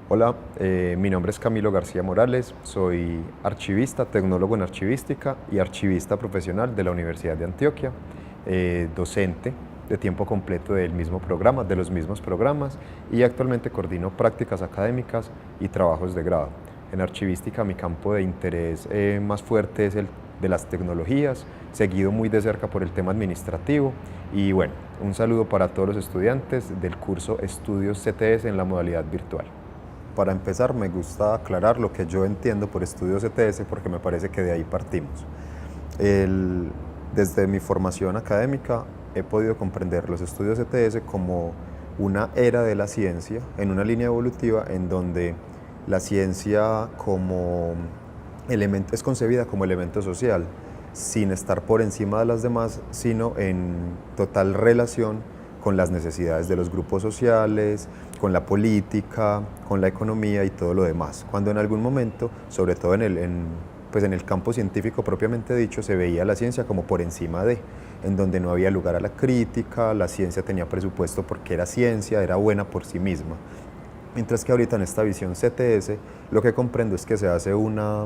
Hola, mi nombre es Camilo García Morales, soy archivista, tecnólogo en archivística y archivista profesional de la Universidad de Antioquia, docente de tiempo completo del mismo programa, de los mismos programas, y actualmente coordino prácticas académicas y trabajos de grado. En archivística mi campo de interés más fuerte es el de las tecnologías, seguido muy de cerca por el tema administrativo. Y bueno, un saludo para todos los estudiantes del curso Estudios CTS en la modalidad virtual. Para empezar, me gusta aclarar lo que yo entiendo por estudios CTS porque me parece que de ahí partimos. Desde mi formación académica he podido comprender los estudios CTS como una era de la ciencia en una línea evolutiva en donde la ciencia como elemento, es concebida como elemento social, sin estar por encima de las demás, sino en total relación con las necesidades de los grupos sociales, con la política, con la economía y todo lo demás. Cuando en algún momento, sobre todo en el campo científico propiamente dicho, se veía la ciencia como por encima de, en donde no había lugar a la crítica, la ciencia tenía presupuesto porque era ciencia, era buena por sí misma. Mientras que ahorita en esta visión CTS lo que comprendo es que se hace una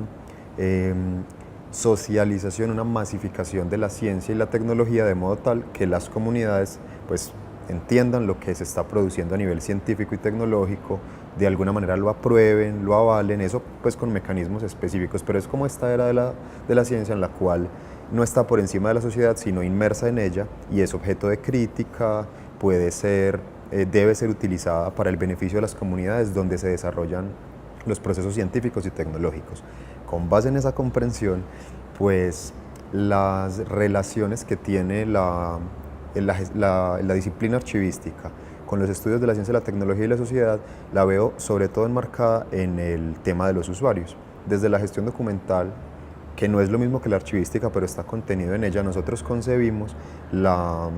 socialización, una masificación de la ciencia y la tecnología de modo tal que las comunidades pues entiendan lo que se está produciendo a nivel científico y tecnológico, de alguna manera lo aprueben, lo avalen, eso pues con mecanismos específicos, pero es como esta era de la ciencia en la cual no está por encima de la sociedad, sino inmersa en ella y es objeto de crítica, puede ser, debe ser utilizada para el beneficio de las comunidades donde se desarrollan los procesos científicos y tecnológicos. Con base en esa comprensión, pues las relaciones que tiene la disciplina archivística con los estudios de la ciencia, la tecnología y la sociedad, la veo sobre todo enmarcada en el tema de los usuarios. Desde la gestión documental, que no es lo mismo que la archivística, pero está contenido en ella, nosotros concebimos la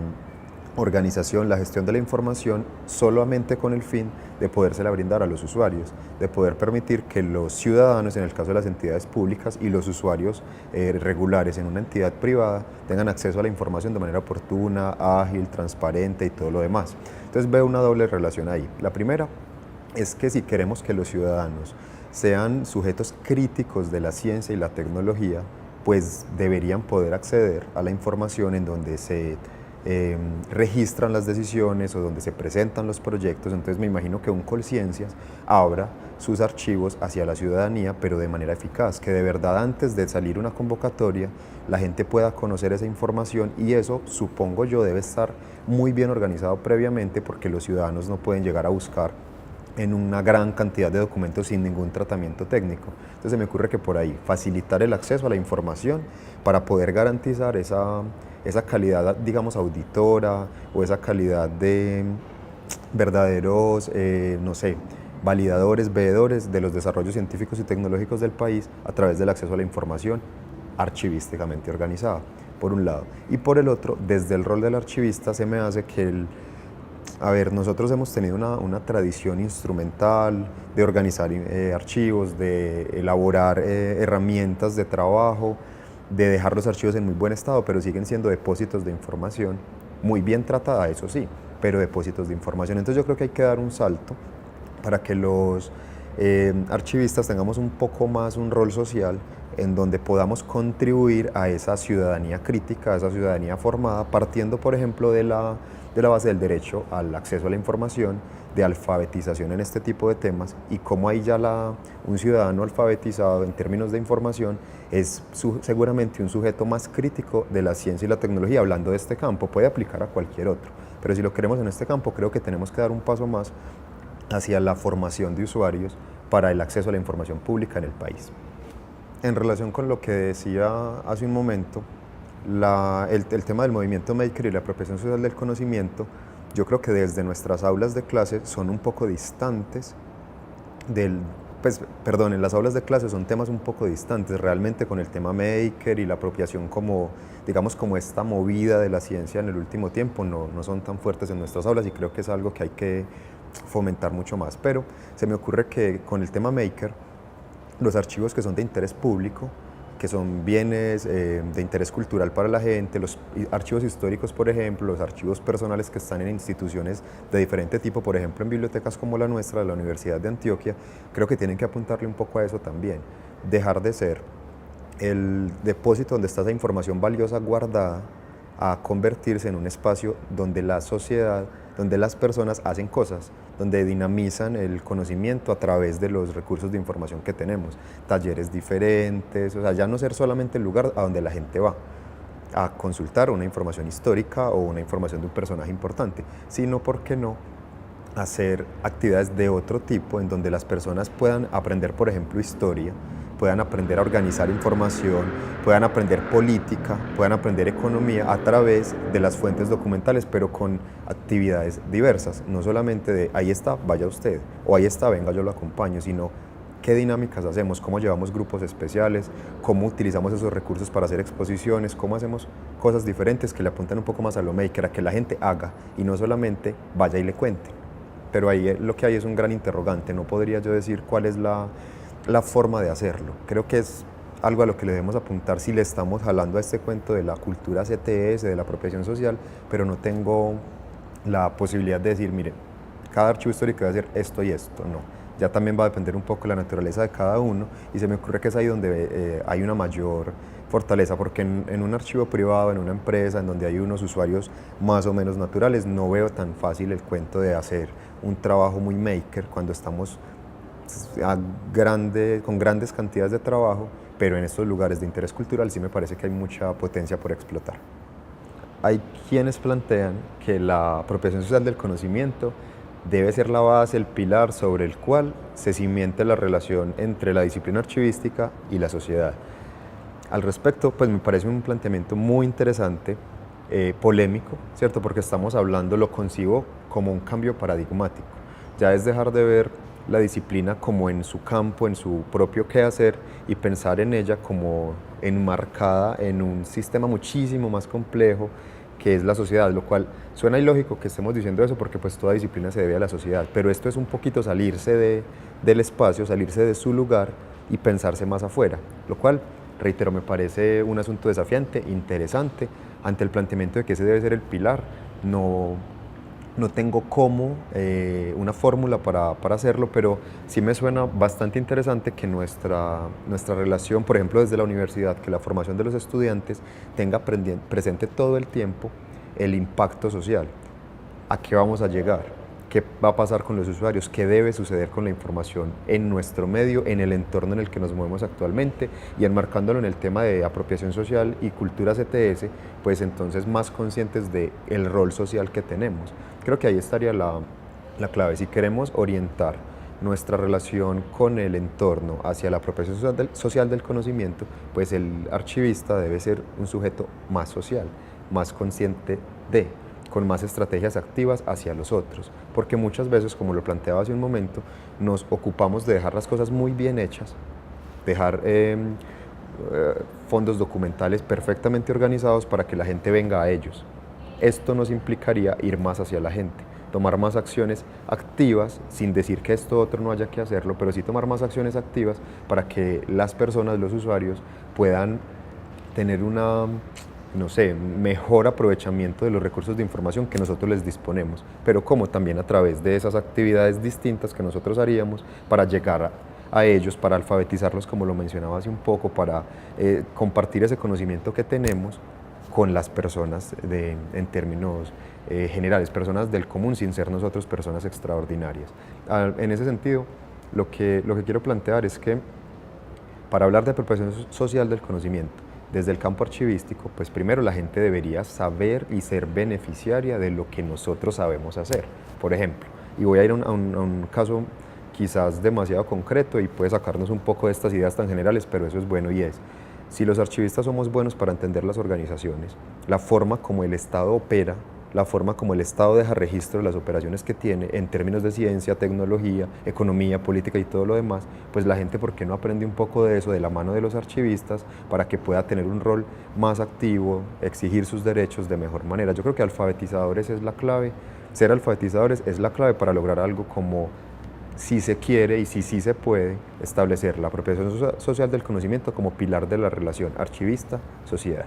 organización, la gestión de la información solamente con el fin de podérsela brindar a los usuarios, de poder permitir que los ciudadanos, en el caso de las entidades públicas, y los usuarios regulares en una entidad privada tengan acceso a la información de manera oportuna, ágil, transparente y todo lo demás. Entonces veo una doble relación ahí. La primera es que si queremos que los ciudadanos sean sujetos críticos de la ciencia y la tecnología, pues deberían poder acceder a la información en donde se registran las decisiones o donde se presentan los proyectos. Entonces me imagino que un Colciencias abra sus archivos hacia la ciudadanía, pero de manera eficaz, que de verdad antes de salir una convocatoria la gente pueda conocer esa información, y eso supongo yo debe estar muy bien organizado previamente, porque los ciudadanos no pueden llegar a buscar en una gran cantidad de documentos sin ningún tratamiento técnico. Entonces me ocurre que por ahí facilitar el acceso a la información para poder garantizar esa calidad, digamos, auditora, o esa calidad de verdaderos, no sé, validadores, veedores de los desarrollos científicos y tecnológicos del país a través del acceso a la información archivísticamente organizada, por un lado. Y por el otro, desde el rol del archivista se me hace que nosotros hemos tenido una tradición instrumental de organizar archivos, de elaborar herramientas de trabajo, de dejar los archivos en muy buen estado, pero siguen siendo depósitos de información, muy bien tratada, eso sí, pero depósitos de información. Entonces yo creo que hay que dar un salto para que los archivistas tengamos un poco más un rol social en donde podamos contribuir a esa ciudadanía crítica, a esa ciudadanía formada, partiendo, por ejemplo, de la base del derecho al acceso a la información, de alfabetización en este tipo de temas, y cómo ahí ya un ciudadano alfabetizado en términos de información es seguramente un sujeto más crítico de la ciencia y la tecnología. Hablando de este campo, puede aplicar a cualquier otro, pero si lo queremos en este campo, creo que tenemos que dar un paso más hacia la formación de usuarios para el acceso a la información pública en el país. En relación con lo que decía hace un momento, el tema del movimiento maker y la apropiación social del conocimiento, yo creo que desde nuestras aulas de clase son un poco distantes en las aulas de clase son temas un poco distantes realmente con el tema maker y la apropiación como, digamos, como esta movida de la ciencia en el último tiempo, no son tan fuertes en nuestras aulas, y creo que es algo que hay que fomentar mucho más. Pero se me ocurre que con el tema maker, los archivos que son de interés público que son bienes de interés cultural para la gente, los archivos históricos, por ejemplo, los archivos personales que están en instituciones de diferente tipo, por ejemplo, en bibliotecas como la nuestra, la Universidad de Antioquia, creo que tienen que apuntarle un poco a eso también, dejar de ser el depósito donde está esa información valiosa guardada, a convertirse en un espacio donde la sociedad, donde las personas hacen cosas, donde dinamizan el conocimiento a través de los recursos de información que tenemos, talleres diferentes, o sea, ya no ser solamente el lugar a donde la gente va a consultar una información histórica o una información de un personaje importante, sino, ¿por qué no?, hacer actividades de otro tipo en donde las personas puedan aprender, por ejemplo, historia, puedan aprender a organizar información, puedan aprender política, puedan aprender economía a través de las fuentes documentales, pero con actividades diversas, no solamente de ahí está, vaya usted, o ahí está, venga, yo lo acompaño, sino qué dinámicas hacemos, cómo llevamos grupos especiales, cómo utilizamos esos recursos para hacer exposiciones, cómo hacemos cosas diferentes que le apuntan un poco más a lo maker, a que la gente haga y no solamente vaya y le cuente. Pero ahí lo que hay es un gran interrogante, no podría yo decir cuál es la forma de hacerlo. Creo que es algo a lo que le debemos apuntar si le estamos jalando a este cuento de la cultura CTS, de la apropiación social, pero no tengo la posibilidad de decir, mire, cada archivo histórico va a hacer esto y esto, no. Ya también va a depender un poco de la naturaleza de cada uno y se me ocurre que es ahí donde hay una mayor fortaleza, porque en un archivo privado, en una empresa, en donde hay unos usuarios más o menos naturales, no veo tan fácil el cuento de hacer un trabajo muy maker cuando estamos con grandes cantidades de trabajo, pero en estos lugares de interés cultural sí me parece que hay mucha potencia por explotar. Hay quienes plantean que la apropiación social del conocimiento debe ser la base, el pilar sobre el cual se cimiente la relación entre la disciplina archivística y la sociedad. Al respecto, pues me parece un planteamiento muy interesante, polémico, ¿cierto? Porque estamos hablando, lo concibo como un cambio paradigmático. Ya es dejar de ver la disciplina como en su campo, en su propio quehacer, y pensar en ella como enmarcada en un sistema muchísimo más complejo que es la sociedad, lo cual suena ilógico que estemos diciendo eso porque pues toda disciplina se debe a la sociedad, pero esto es un poquito salirse del espacio, salirse de su lugar y pensarse más afuera, lo cual, reitero, me parece un asunto desafiante, interesante, ante el planteamiento de que ese debe ser el pilar. No tengo una fórmula para hacerlo, pero sí me suena bastante interesante que nuestra relación, por ejemplo, desde la universidad, que la formación de los estudiantes tenga presente todo el tiempo el impacto social. ¿A qué vamos a llegar? ¿Qué va a pasar con los usuarios? ¿Qué debe suceder con la información en nuestro medio, en el entorno en el que nos movemos actualmente? Y enmarcándolo en el tema de apropiación social y cultura CTS, pues entonces más conscientes del rol social que tenemos. Creo que ahí estaría la clave. Si queremos orientar nuestra relación con el entorno hacia la apropiación social del conocimiento, pues el archivista debe ser un sujeto más social, más consciente con más estrategias activas hacia los otros, porque muchas veces, como lo planteaba hace un momento, nos ocupamos de dejar las cosas muy bien hechas, dejar fondos documentales perfectamente organizados para que la gente venga a ellos. Esto nos implicaría ir más hacia la gente, tomar más acciones activas, sin decir que esto otro no haya que hacerlo, pero sí tomar más acciones activas para que las personas, los usuarios, puedan tener mejor aprovechamiento de los recursos de información que nosotros les disponemos, pero como también a través de esas actividades distintas que nosotros haríamos para llegar a ellos, para alfabetizarlos, como lo mencionaba hace un poco, para compartir ese conocimiento que tenemos con las personas en términos generales, personas del común, sin ser nosotros personas extraordinarias. En ese sentido, lo que quiero plantear es que para hablar de apropiación social del conocimiento, desde el campo archivístico, pues primero la gente debería saber y ser beneficiaria de lo que nosotros sabemos hacer. Por ejemplo, y voy a ir a un caso quizás demasiado concreto y puede sacarnos un poco de estas ideas tan generales, pero eso es bueno, y es, si los archivistas somos buenos para entender las organizaciones, la forma como el Estado opera, la forma como el Estado deja registro de las operaciones que tiene en términos de ciencia, tecnología, economía, política y todo lo demás, pues la gente, ¿por qué no aprende un poco de eso de la mano de los archivistas para que pueda tener un rol más activo, exigir sus derechos de mejor manera? Yo creo que alfabetizadores es la clave, ser alfabetizadores es la clave para lograr algo como si se quiere y si sí se puede establecer la apropiación social del conocimiento como pilar de la relación archivista-sociedad.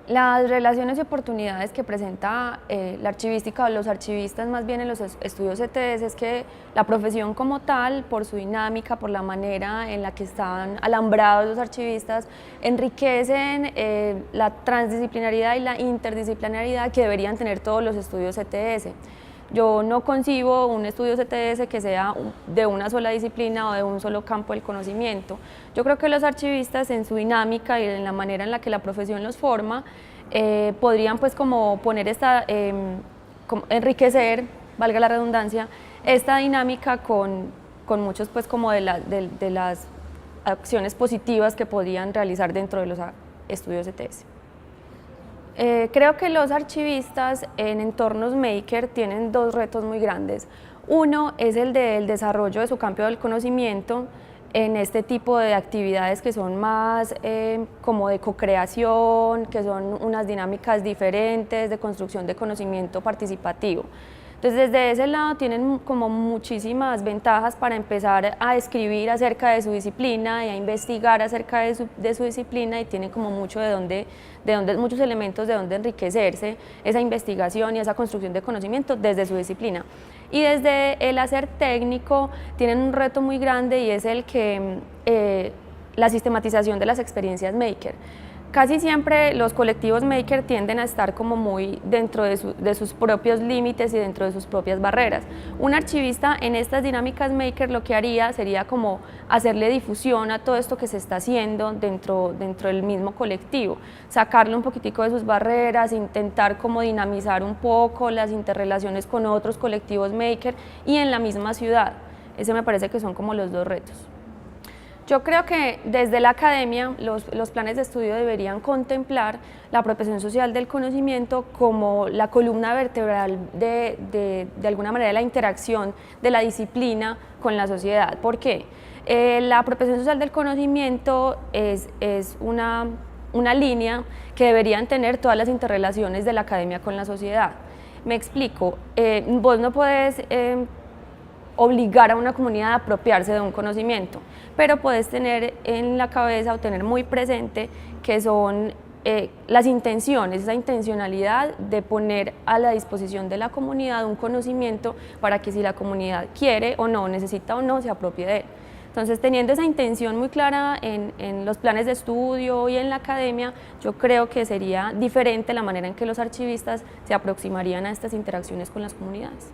Las relaciones y oportunidades que presenta la archivística o los archivistas más bien en los estudios ETS es que la profesión como tal, por su dinámica, por la manera en la que están alambrados los archivistas, enriquecen la transdisciplinaridad y la interdisciplinaridad que deberían tener todos los estudios ETS. Yo no concibo un estudio CTS que sea de una sola disciplina o de un solo campo del conocimiento. Yo creo que los archivistas en su dinámica y en la manera en la que la profesión los forma podrían pues como poner enriquecer, valga la redundancia, esta dinámica con muchos pues como de las acciones positivas que podrían realizar dentro de los estudios CTS. Creo que los archivistas en entornos maker tienen dos retos muy grandes. Uno es el del desarrollo de su campo del conocimiento en este tipo de actividades que son más como de co-creación, que son unas dinámicas diferentes de construcción de conocimiento participativo. Entonces, desde ese lado tienen como muchísimas ventajas para empezar a escribir acerca de su disciplina y a investigar acerca de su disciplina, y tienen como muchos elementos de donde enriquecerse esa investigación y esa construcción de conocimiento desde su disciplina. Y desde el hacer técnico tienen un reto muy grande, y es el que la sistematización de las experiencias maker. Casi siempre los colectivos maker tienden a estar como muy dentro de sus propios límites y dentro de sus propias barreras. Un archivista en estas dinámicas maker lo que haría sería como hacerle difusión a todo esto que se está haciendo dentro del mismo colectivo, sacarle un poquitico de sus barreras, intentar como dinamizar un poco las interrelaciones con otros colectivos maker y en la misma ciudad. Ese me parece que son como los dos retos. Yo creo que desde la academia los planes de estudio deberían contemplar la apropiación social del conocimiento como la columna vertebral de alguna manera de la interacción de la disciplina con la sociedad. ¿Por qué? La apropiación social del conocimiento es una línea que deberían tener todas las interrelaciones de la academia con la sociedad. Me explico, vos no podés obligar a una comunidad a apropiarse de un conocimiento, pero puedes tener en la cabeza o tener muy presente que son las intenciones, esa intencionalidad de poner a la disposición de la comunidad un conocimiento para que si la comunidad quiere o no, necesita o no, se apropie de él. Entonces, teniendo esa intención muy clara en los planes de estudio y en la academia, yo creo que sería diferente la manera en que los archivistas se aproximarían a estas interacciones con las comunidades.